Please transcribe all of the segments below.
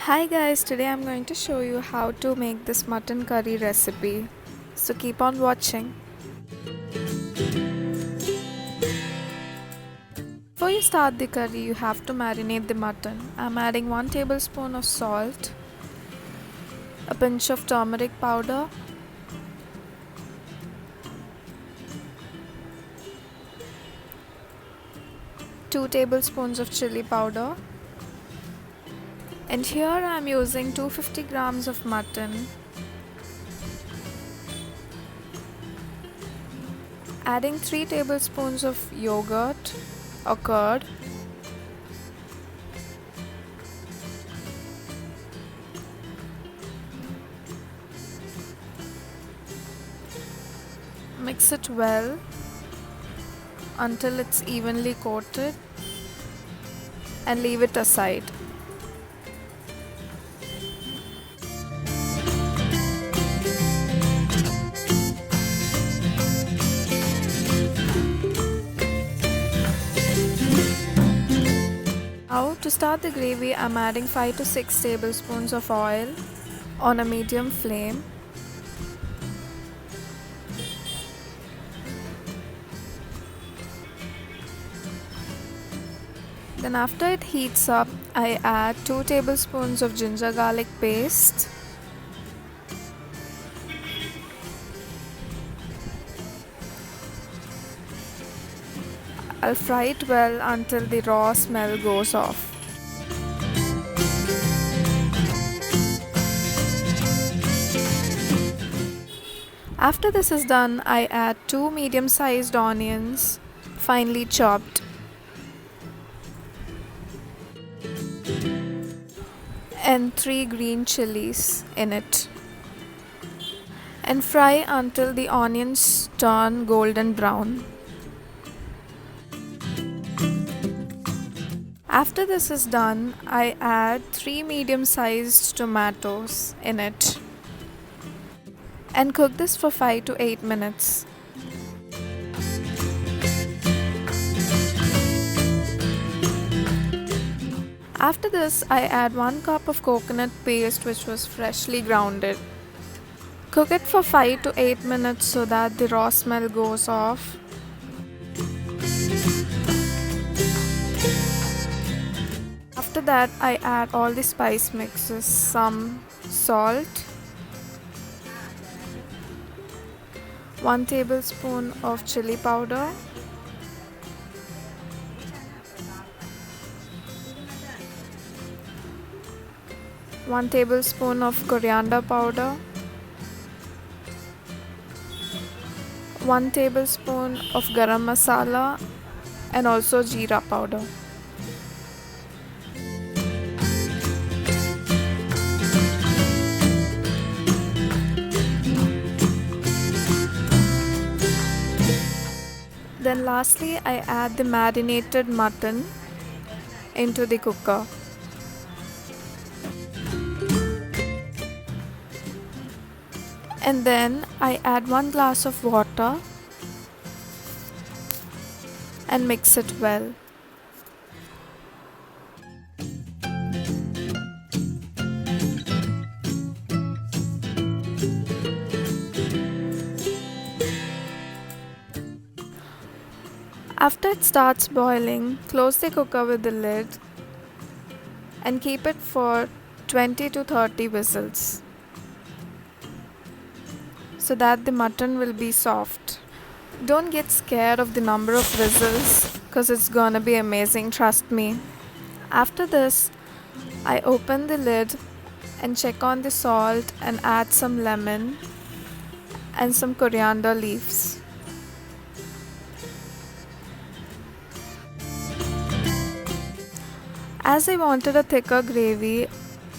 Hi guys, today I'm going to show you how to make this mutton curry recipe. So keep on watching. Before you start the curry, you have to marinate the mutton. I'm adding 1 tablespoon of salt, a pinch of turmeric powder, two tablespoons of chili powder, and here I am using 250 grams of mutton. Adding 3 tablespoons of yogurt or curd, mix it well until it's evenly coated and leave it aside. Now to start the gravy, I'm adding 5 to 6 tablespoons of oil on a medium flame. Then after it heats up, I add 2 tablespoons of ginger garlic paste, I'll fry it well until the raw smell goes off. After this is done, I add 2 medium-sized onions, finely chopped, and 3 green chilies in it, and fry until the onions turn golden brown. After this is done, I add 3 medium-sized tomatoes in it and cook this for 5 to 8 minutes. After this, I add 1 cup of coconut paste which was freshly grounded. Cook it for 5 to 8 minutes so that the raw smell goes off. After that, I add all the spice mixes, some salt, 1 tablespoon of chili powder, one tablespoon of coriander powder, 1 tablespoon of garam masala, and also jeera powder. Then lastly, I add the marinated mutton into the cooker. And then I add 1 glass of water and mix it well. After it starts boiling, close the cooker with the lid and keep it for 20 to 30 whistles so that the mutton will be soft. Don't get scared of the number of whistles because it's gonna be amazing, trust me. After this, I open the lid and check on the salt and add some lemon and some coriander leaves. As I wanted a thicker gravy,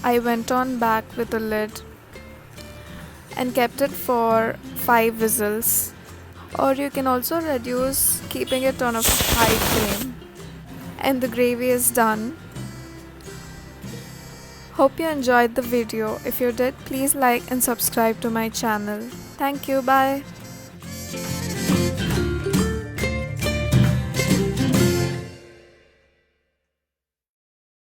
I went on back with a lid and kept it for 5 whistles. Or you can also reduce keeping it on a high flame. And the gravy is done. Hope you enjoyed the video. If you did, please like and subscribe to my channel. Thank you. Bye.